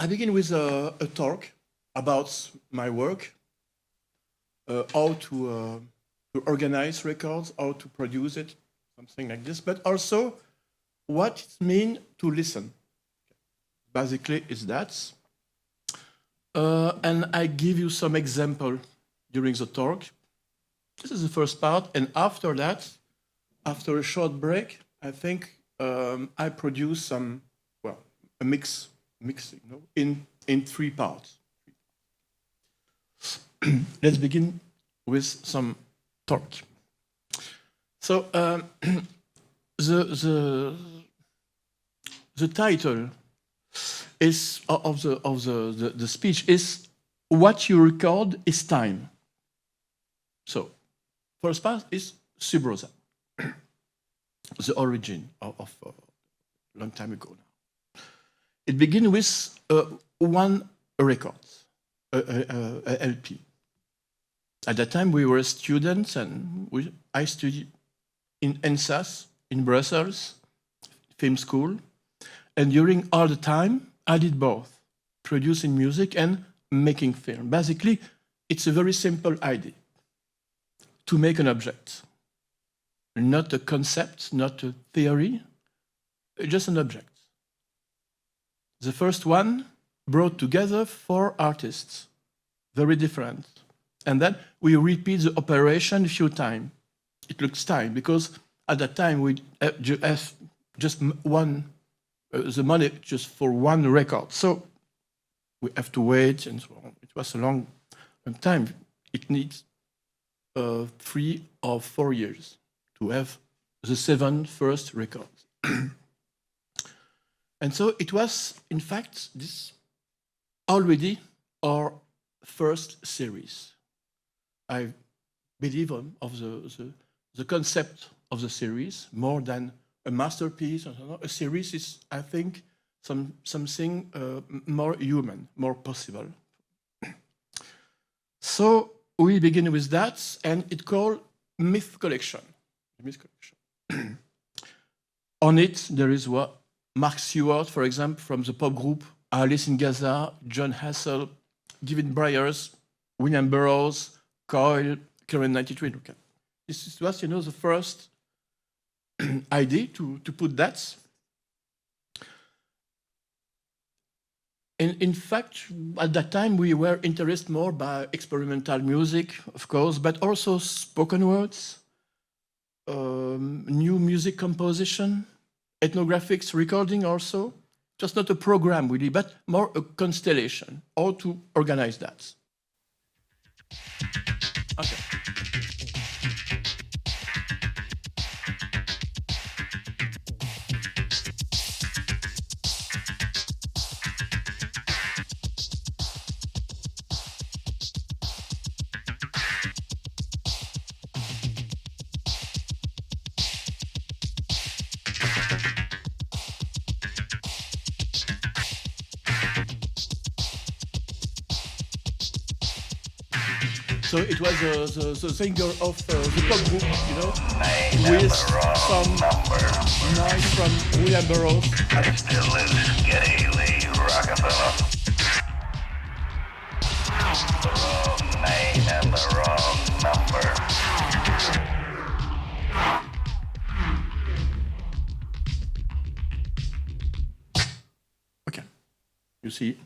I begin with a talk about my work, how to organize records, how to produce it, something like this, but also what it means to listen. Basically, it's that. And I give you some example during the talk. This is the first part, and after that, after a short break, I think I produce some, well, a mixing, in three parts. Let's begin with some talk. So the title is of the speech is "What You Record is Time." So first part is Sub Rosa, the origin of a long time ago now. It begins with one record, a LP. At that time, we were students, and I studied in ENSAS in Brussels, film school. And during all the time, I did both, producing music and making film. Basically, it's a very simple idea. To make an object. Not a concept, not a theory, just an object. The first one brought together 4 artists, very different. And then we repeat the operation a few times. It looks time, because at that time we have just one, the money just for one record. So we have to wait, and so on. It was a long time. It needs 3 or 4 years to have the 7 first records. And so it was, in fact, this already our first series. I believe of the concept of the series more than a masterpiece. A series is, I think, something more human, more possible. So we begin with that, and it's called Myth Collection. Myth Collection. On it, there is what Mark Stewart, for example, from the pop group Alice in Gaza, John Hassel, David Byers, William Burroughs, Coyle, Current 93. Okay. This was, the first idea to put that. In fact, at that time, we were interested more by experimental music, of course, but also spoken words, new music composition, ethnographics recording also. Just not a program, really, but more a constellation, how to organize that. Okay. So it was the singer of the pop group, with some nice from William Burroughs. It still is Geddy Rockefeller. The wrong name and the wrong number. Okay, you see.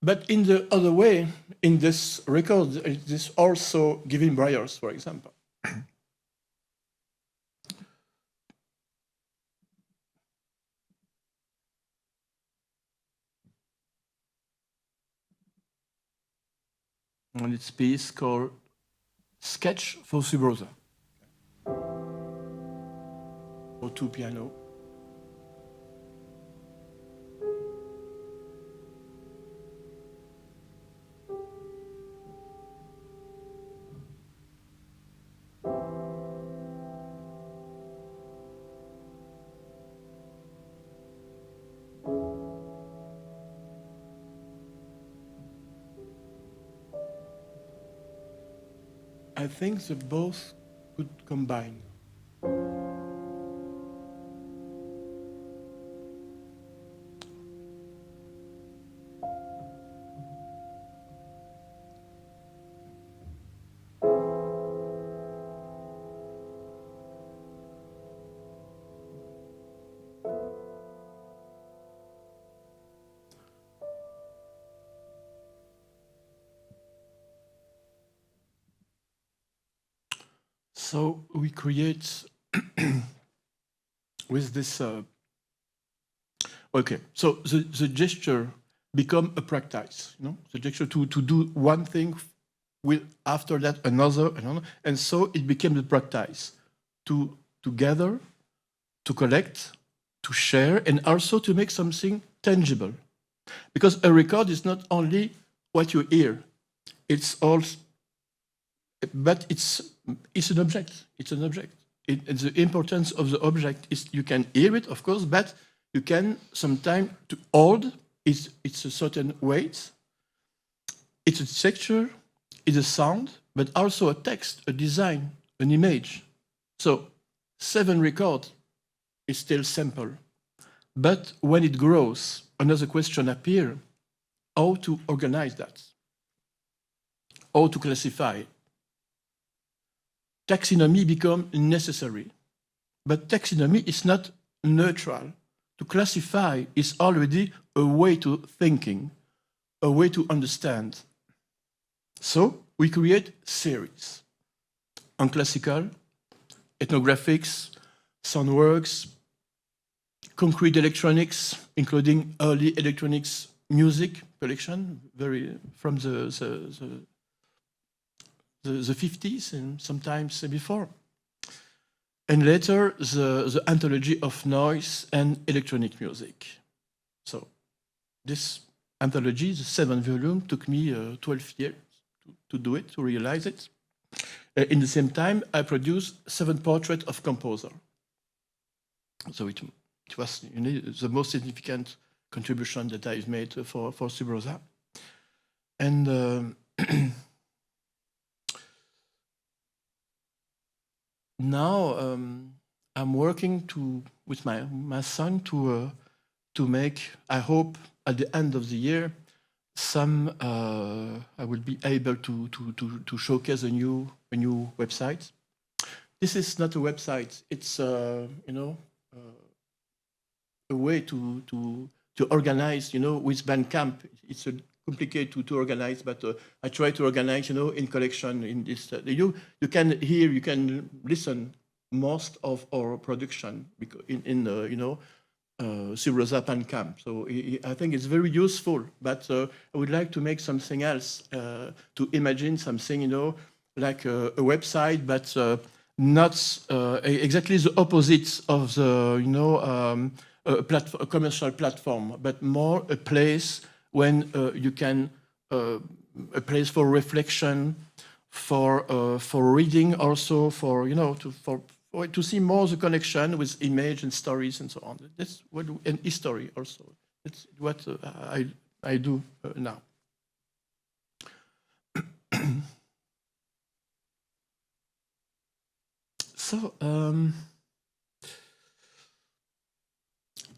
But in the other way, in this record, this also giving Byers, for example. And it's a piece called Sketch for Sub Rosa. For 2 piano. I think they both could combine. So we create with this. Okay, so the gesture become a practice. You know, the gesture to do one thing with after that another, and so it became the practice to gather, to collect, to share, and also to make something tangible. Because a record is not only what you hear, it's also, but it's an object. It's an object. The importance of the object is you can hear it, of course, but you can sometimes to hold. It's a certain weight. It's a texture. It's a sound, but also a text, a design, an image. So 7 records is still simple, but when it grows, another question appears: how to organize that? How to classify? Taxonomy becomes necessary, but taxonomy is not neutral. To classify is already a way to thinking, a way to understand. So we create series on classical, ethnographics, soundworks, concrete electronics, including early electronics music collection, very from the 50s and sometimes before. And later, the anthology of noise and electronic music. So this anthology, the 7th volume, took me 12 years to do it, to realize it. In the same time, I produced 7 portraits of composer. So it was the most significant contribution that I've made for Sub Rosa. And now I'm working with my son to make, I hope, at the end of the year, I will be able to showcase a new website. This is not a website. It's a way to organize. With Bandcamp, it's complicated to organize, but I try to organize. In collection. In this, you can hear, you can listen most of our production in Sub Rosa Bandcamp. So I think it's very useful. But I would like to make something else, to imagine something, like a website, but not exactly the opposite of the a commercial platform, but more a place when you can a place for reflection, for reading, also for to see more the connection with image and stories and so on. That's what, and history also. That's what I do now. So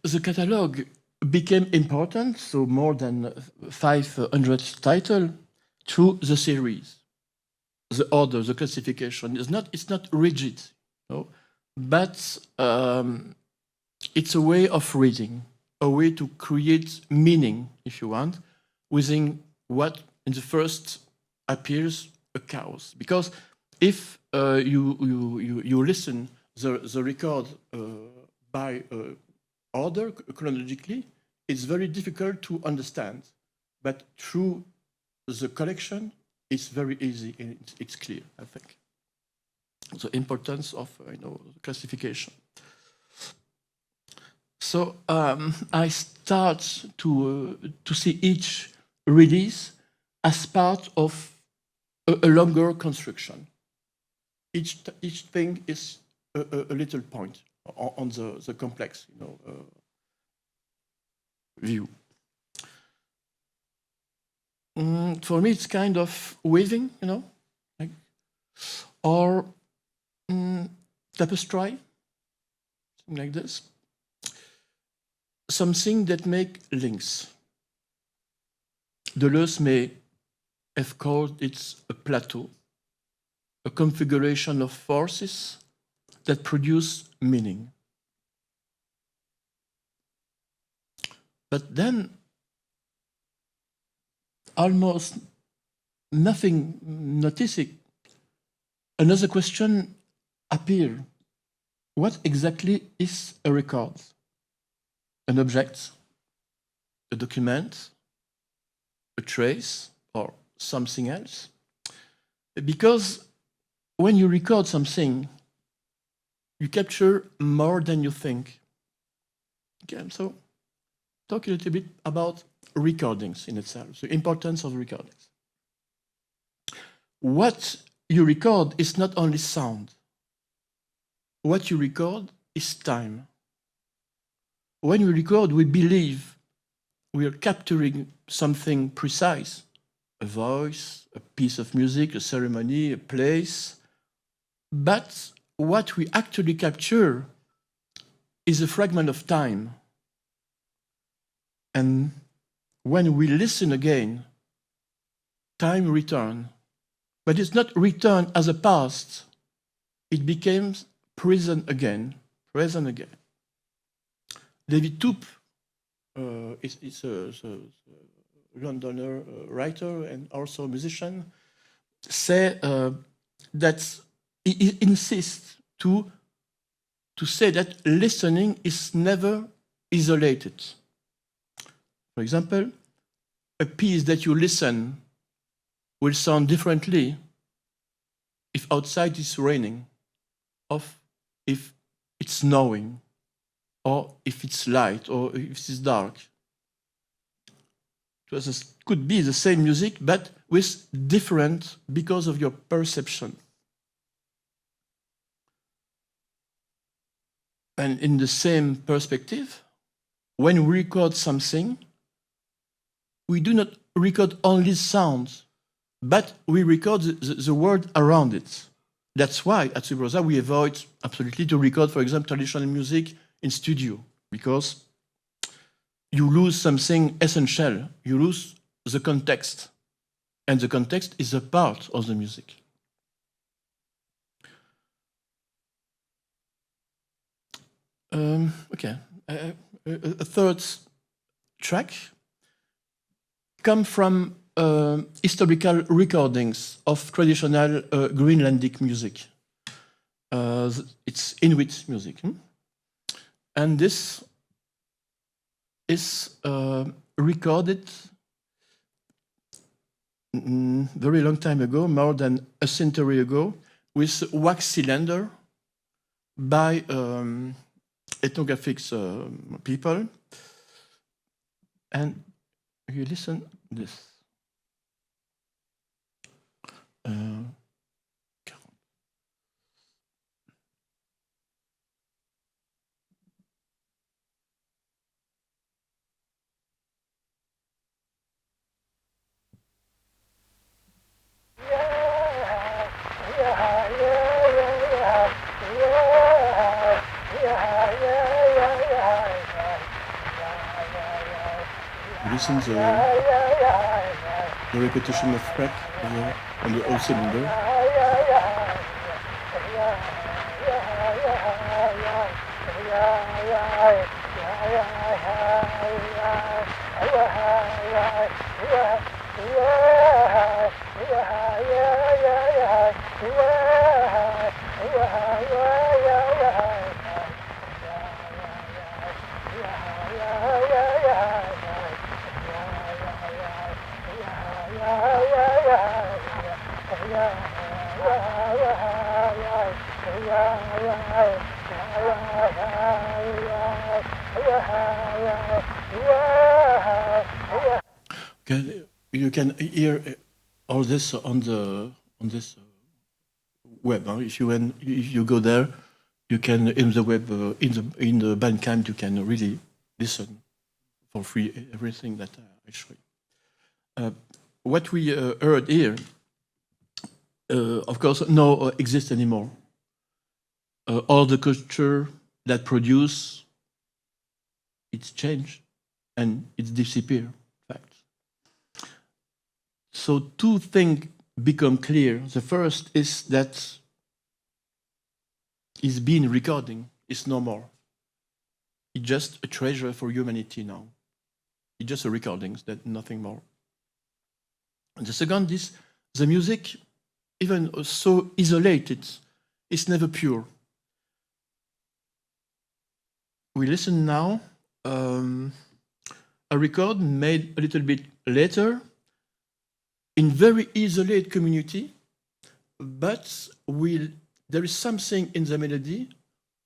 the catalog became important, so more than 500 titles, through the series. The order, the classification it's not rigid, but it's a way of reading, a way to create meaning, if you want, within what in the first appears a chaos. Because if you listen the record by order chronologically, it's very difficult to understand. But through the collection, it's very easy and it's clear, I think. The importance of classification. So I start to see each release as part of a longer construction. Each thing is a little point on the complex, view. For me, it's kind of weaving, or tapestry, something like this. Something that make links. Deleuze may have called it a plateau, a configuration of forces that produce meaning. But then, almost nothing noticing, another question appear. What exactly is a record? An object, a document, a trace, or something else? Because when you record something, you capture more than you think. Okay, so talk a little bit about recordings in itself, the importance of recordings. What you record is not only sound. What you record is time. When we record, we believe we are capturing something precise, a voice, a piece of music, a ceremony, a place. But what we actually capture is a fragment of time. And when we listen again, time returns. But it's not returned as a past. It becomes present again, present again. David Toop is a Londoner writer and also a musician, say that he insists to say that listening is never isolated. For example, a piece that you listen will sound differently if outside it's raining, or if it's snowing, or if it's light, or if it's dark. It could be the same music, but with different because of your perception. And in the same perspective, when we record something, we do not record only sounds, but we record the word around it. That's why at Sub Rosa we avoid absolutely to record, for example, traditional music in studio, because you lose something essential. You lose the context, and the context is a part of the music. Okay, a third track comes from historical recordings of traditional Greenlandic music. It's Inuit music. And this is recorded very long time ago, more than a century ago, with wax cylinder by ethnographic people. And you listen this. You listen the repetition of crack on the old cylinder. Okay, you can hear all this on this web. Huh? If you go there, you can in the web in the Bandcamp you can really listen for free everything that I show you. What we heard here, of course, no exists anymore. All the culture that produce, it's changed and it's disappeared. So two things become clear. The first is that it's been recording. It's no more. It's just a treasure for humanity now. It's just a recording, that nothing more. And the second is the music, even so isolated, is never pure. We listen now a record made a little bit later in very isolated community, but there is something in the melody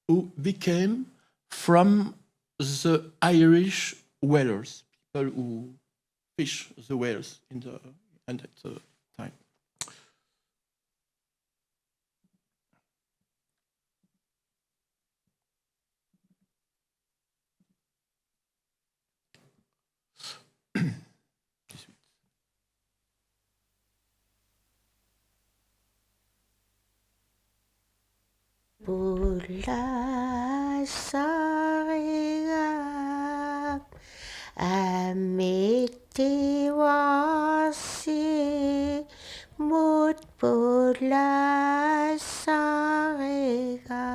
who became from the Irish whalers, people who fish the whales at that time. Bulla sarega amiti wasi mut bulla sarega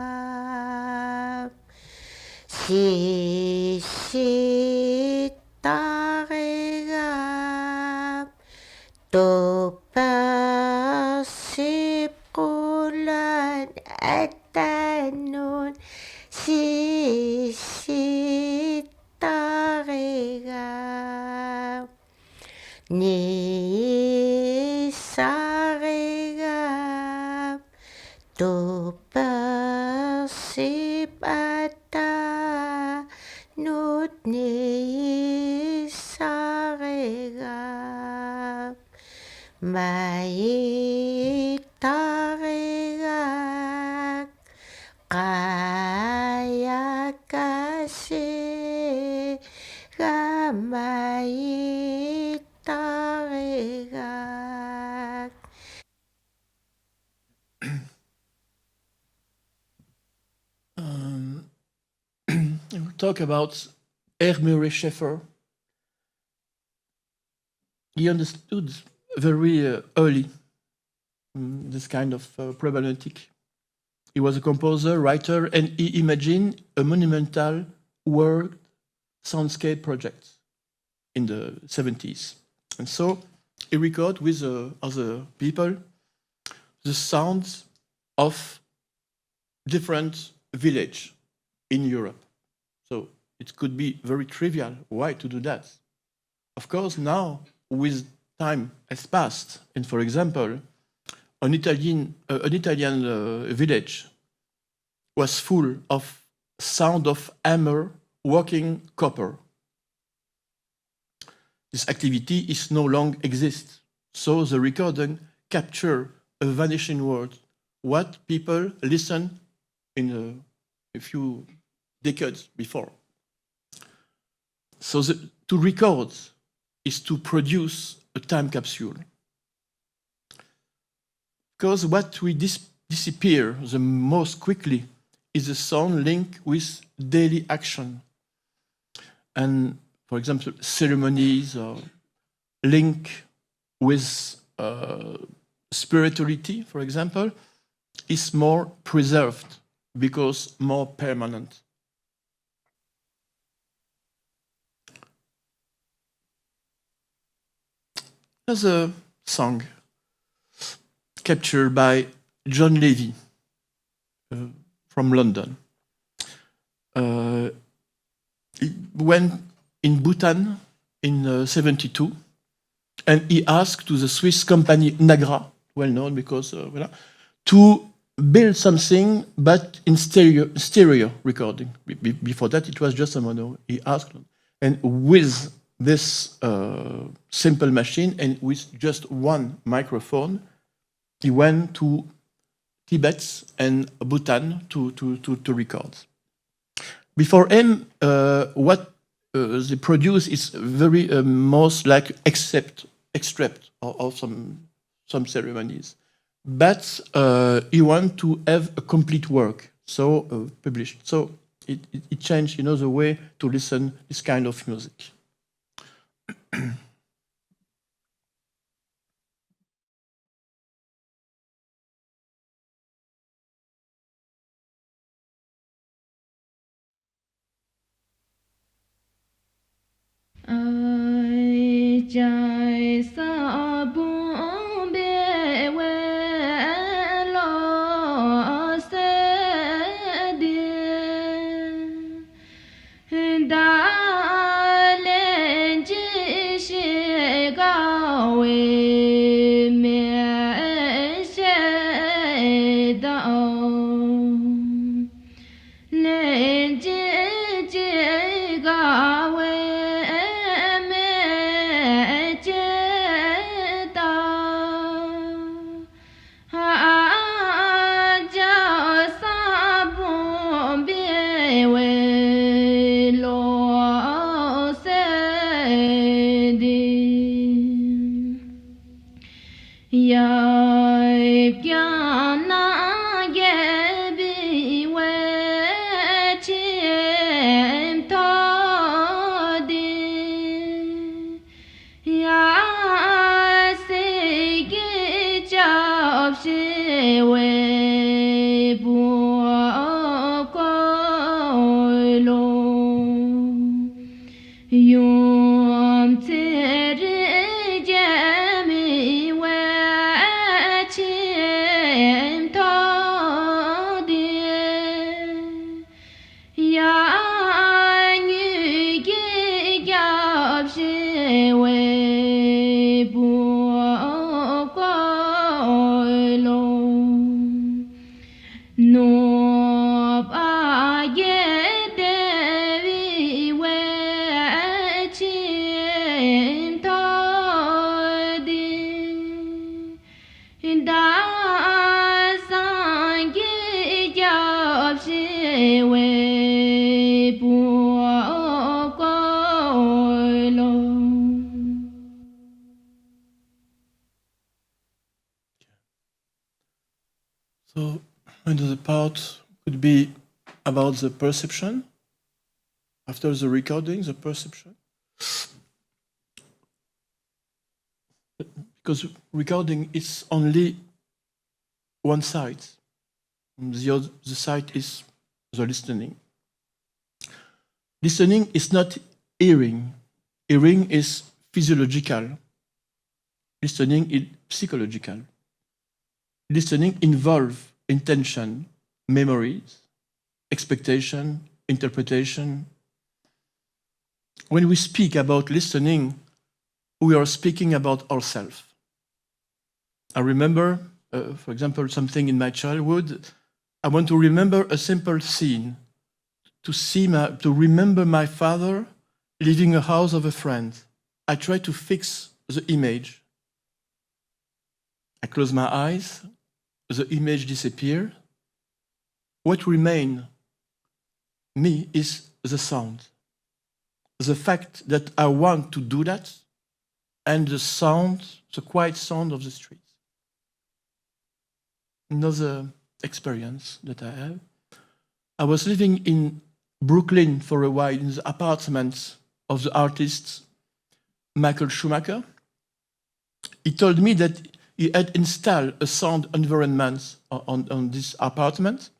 si tarega to persipkulan atanun si tarega ni sarega to persipata nut ni sarega mai tarega kaya kasi mai tarega. We'll talk about Hermure Schäfer. He understood very early this kind of problematic. He was a composer, writer, and he imagined a monumental world soundscape project in the 70s. And so he recorded with other people the sounds of different villages in Europe. So it could be very trivial. Why to do that? Of course, now, with time has passed, and for example, an Italian village was full of sound of hammer working copper. This activity is no longer exist. So the recording capture a vanishing word, what people listen in a few decades before. So to record is to produce a time capsule. Because what we disappear the most quickly is a sound linked with daily action. And for example, ceremonies or link with spirituality, for example, is more preserved because more permanent. There's a song captured by John Levy from London. He went in Bhutan in 72, and he asked to the Swiss company Nagra, well known because to build something, but in stereo recording. Before that, it was just a mono. He asked, and with this simple machine and with just one microphone, he went to Tibet and Bhutan to record. Before him, what they produce is very most like extract of some ceremonies. But he want to have a complete work, so published. So it changed, the way to listen this kind of music. Jai sa bum be we lo Yai Gyana Yebi Wechim Todi Yasigi Jobshi Webu Koilo Yom Tere Jemi Wechim Todi Yanyu Gyabshi Webu Koilo Nob Ayedevi Wechim Todi Dasangi Gyabshi Webu Koilo. So another part could be about the perception. After the recording, the perception. Because recording is only one side. The side is the listening. Listening is not hearing. Hearing is physiological. Listening is psychological. Listening involves intention, memories, expectation, interpretation. When we speak about listening, we are speaking about ourselves. I remember, for example, something in my childhood. I want to remember a simple scene, to remember my father leaving a house of a friend. I try to fix the image. I close my eyes, the image disappears. What remains me is the sound. The fact that I want to do that, and the sound, the quiet sound of the streets. Another experience that I have. I was living in Brooklyn for a while in the apartment of the artist Michael Schumacher. He told me that he had installed a sound environment on this apartment.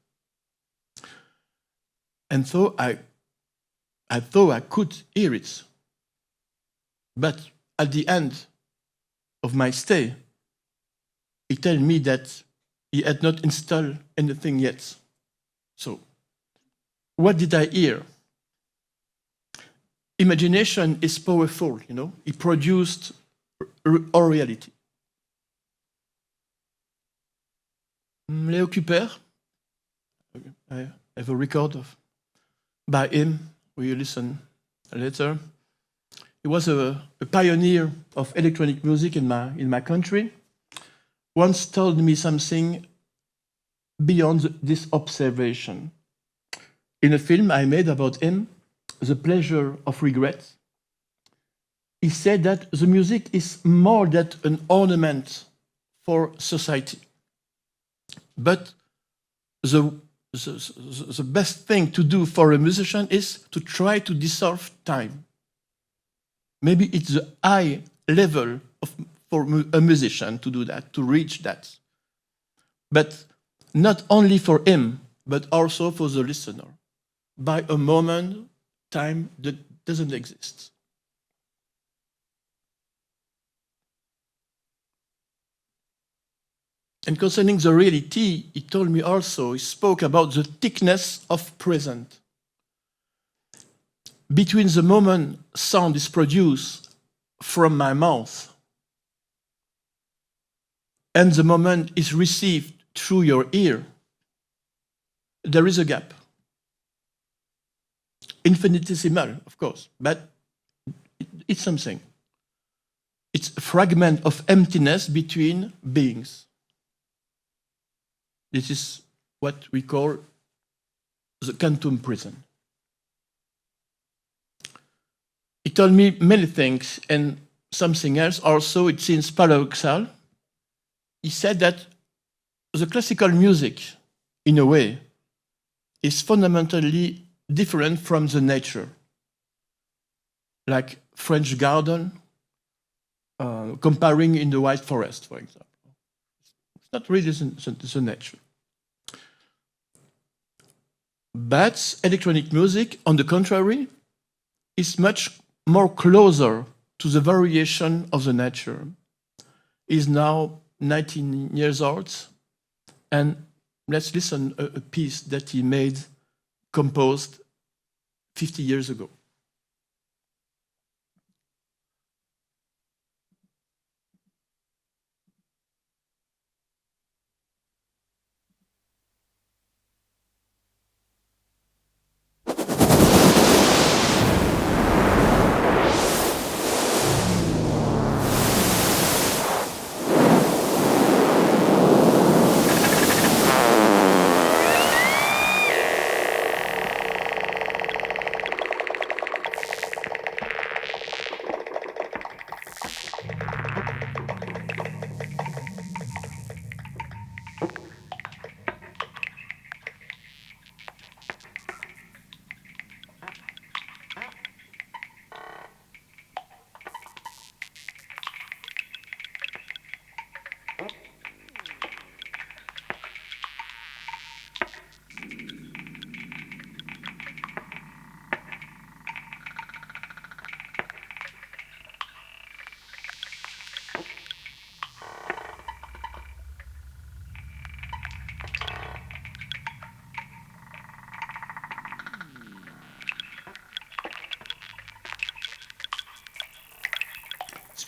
And so I thought I could hear it. But at the end of my stay, he told me that he had not installed anything yet. So, what did I hear? Imagination is powerful, you know. It produced our reality. Leo Kuper, I have a record by him. We listen later. He was a pioneer of electronic music in my country. Once told me something beyond this observation. In a film I made about him, The Pleasure of Regret, he said that the music is more than an ornament for society. But the best thing to do for a musician is to try to dissolve time. Maybe it's the high level for a musician to do that, to reach that. But not only for him, but also for the listener. By a moment, time that doesn't exist. And concerning the reality, he told me also, he spoke about the thickness of present. Between the moment sound is produced from my mouth and the moment is received through your ear, there is a gap. Infinitesimal, of course, but it's something. It's a fragment of emptiness between beings. This is what we call the quantum prison. He told me many things, and something else also, it seems paradoxal. he said that the classical music, in a way, is fundamentally different from the nature. Like French garden, comparing in the white forest, for example. It's not really the nature. But electronic music, on the contrary, is much more closer to the variation of the nature. He's now 19 years old, and let's listen a piece that he made, composed 50 years ago.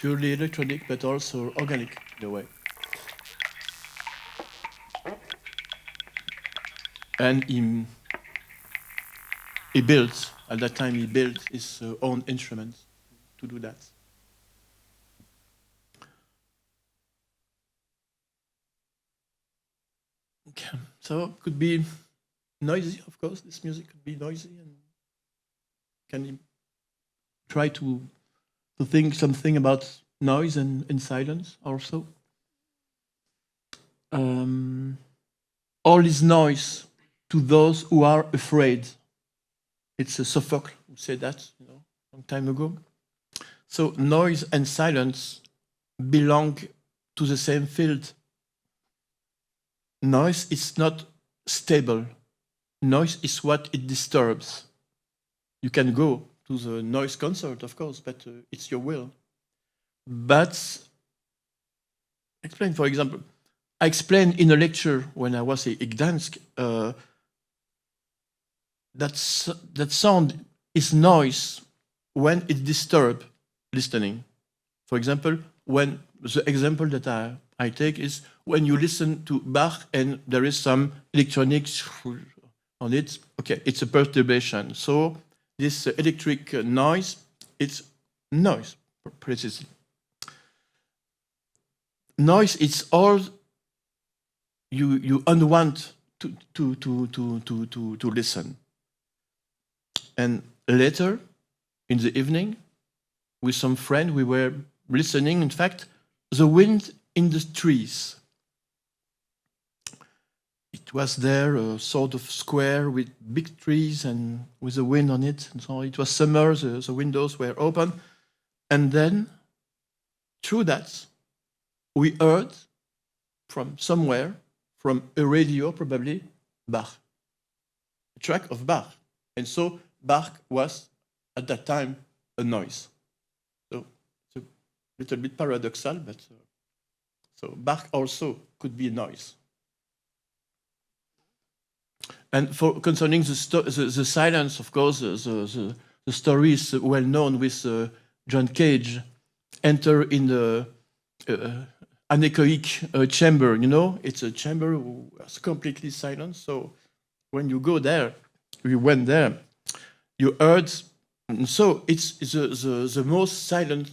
Purely electronic, but also organic in a way. And he built, at that time he built his own instruments to do that. Okay. So it could be noisy, of course, this music could be noisy, and can you try to think something about noise and silence also. All is noise to those who are afraid. It's a Sophocles who said that, a long time ago. So noise and silence belong to the same field. Noise is not stable. Noise is what it disturbs. You can go to the noise concert, of course, but it's your will. But, explain, for example, I explained in a lecture when I was in Gdansk that sound is noise when it disturbs listening. For example, when the example that I take is when you listen to Bach and there is some electronics on it, okay, it's a perturbation. So this electric noise, it's noise, precisely. Noise is all you unwant to listen. And later, in the evening, with some friend, we were listening, in fact, the wind in the trees. It was there, a sort of square with big trees and with the wind on it. And so it was summer, the windows were open. And then, through that, we heard from somewhere, from a radio probably, Bach. A track of Bach. And so Bach was, at that time, a noise. So it's a little bit paradoxal, but so Bach also could be a noise. And for concerning the silence, of course, the story is well known with John Cage enter in the anechoic chamber. It's a chamber was completely silent. So when you go there, we went there, you heard. And so it's the most silent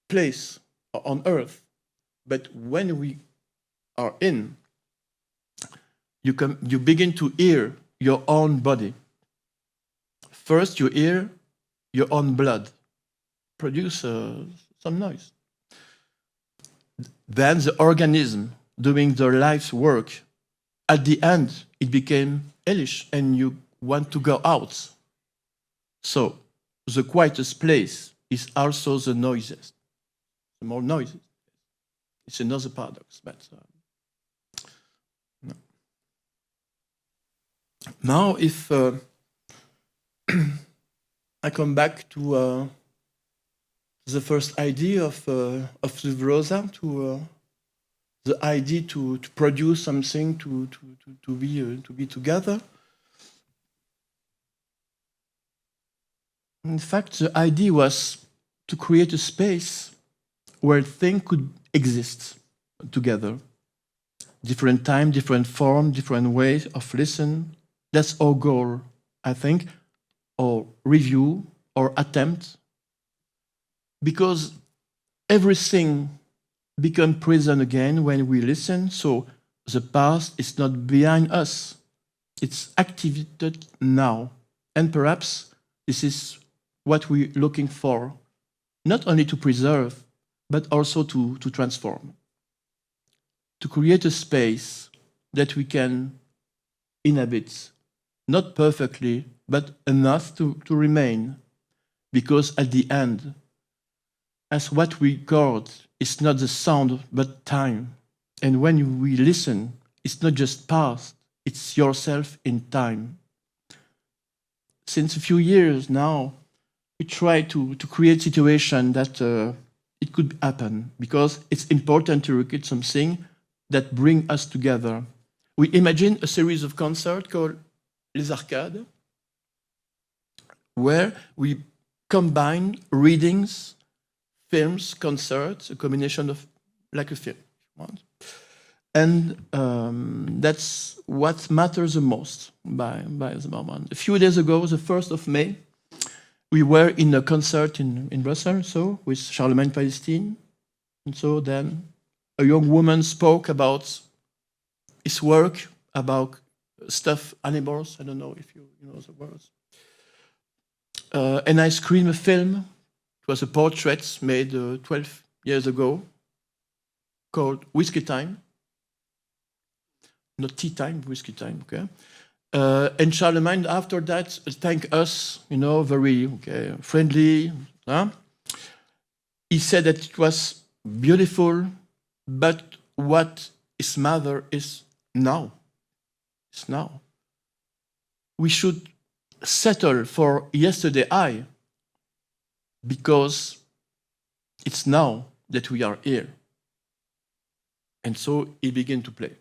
place on earth. But when we are in, you begin to hear your own body. First, you hear your own blood produce some noise. Then the organism doing their life's work, at the end it became hellish and you want to go out. So the quietest place is also the noisiest. The more noisy. It's another paradox. But no. Now, if I come back to the first idea of Sub Rosa, to the idea to produce something, to be together. In fact, the idea was to create a space where things could exist together. Different time, different form, different ways of listen. That's our goal, I think, or review, or attempt. Because everything becomes present again when we listen, so the past is not behind us. It's activated now. And perhaps this is what we're looking for, not only to preserve, but also to transform. To create a space that we can inhabit, not perfectly, but enough to remain. Because at the end, as what we record is not the sound, but time. And when we listen, it's not just past, it's yourself in time. Since a few years now, we try to create situation that it could happen, because it's important to record something that bring us together. We imagine a series of concerts called Les Arcades, where we combine readings, films, concerts, a combination of, like a film, if you want. And that's what matters the most by the moment. A few days ago, the 1st of May, we were in a concert in Brussels, so with Charlemagne Palestine. And so then a young woman spoke about his work, about stuffed animals. I don't know if you know the words. And I screened a film. It was a portrait made 12 years ago called Whiskey Time. Not tea time, whiskey time, okay? And Charlemagne, after that, thanked us, very friendly. Huh? He said that it was beautiful, but what is matter is now. It's now. We should settle for yesterday I, because it's now that we are here. And so he began to play.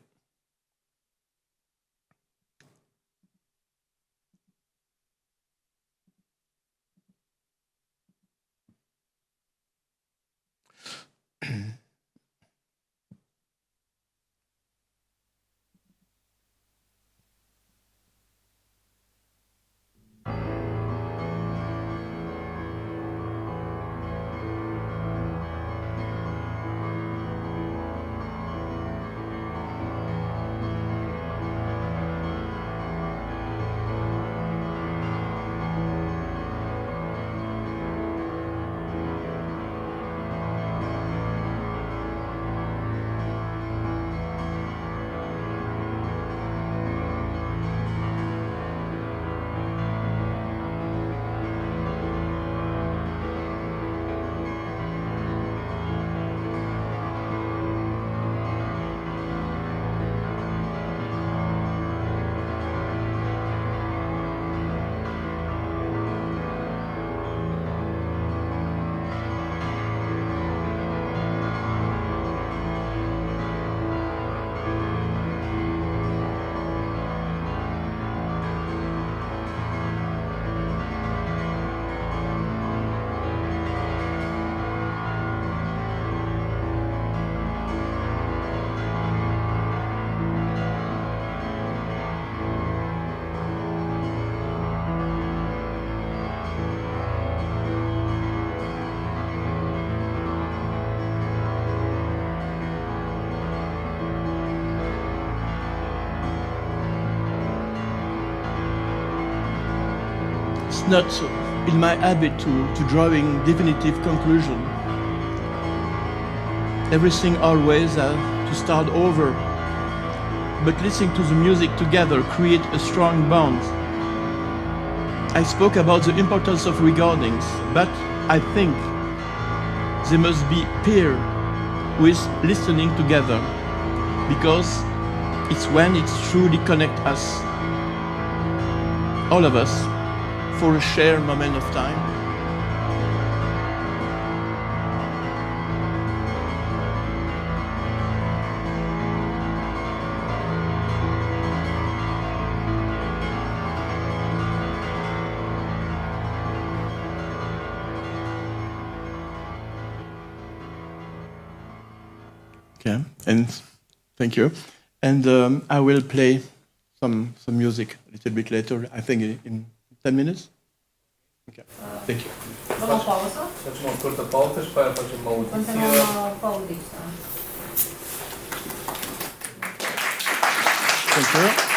Not in my habit to drawing definitive conclusion. Everything always has to start over, but listening to the music together create a strong bond. I spoke about the importance of recordings, but I think they must be paired with listening together, because it's when it truly connects us, all of us, for a shared moment of time. Okay, and thank you. And I will play some music a little bit later, I think in 10 minutes. Okay, thank you. Luăm o pauză. Facem o scurtă pauză și pe aia facem o audiție. Continuăm pauzița. Thank you.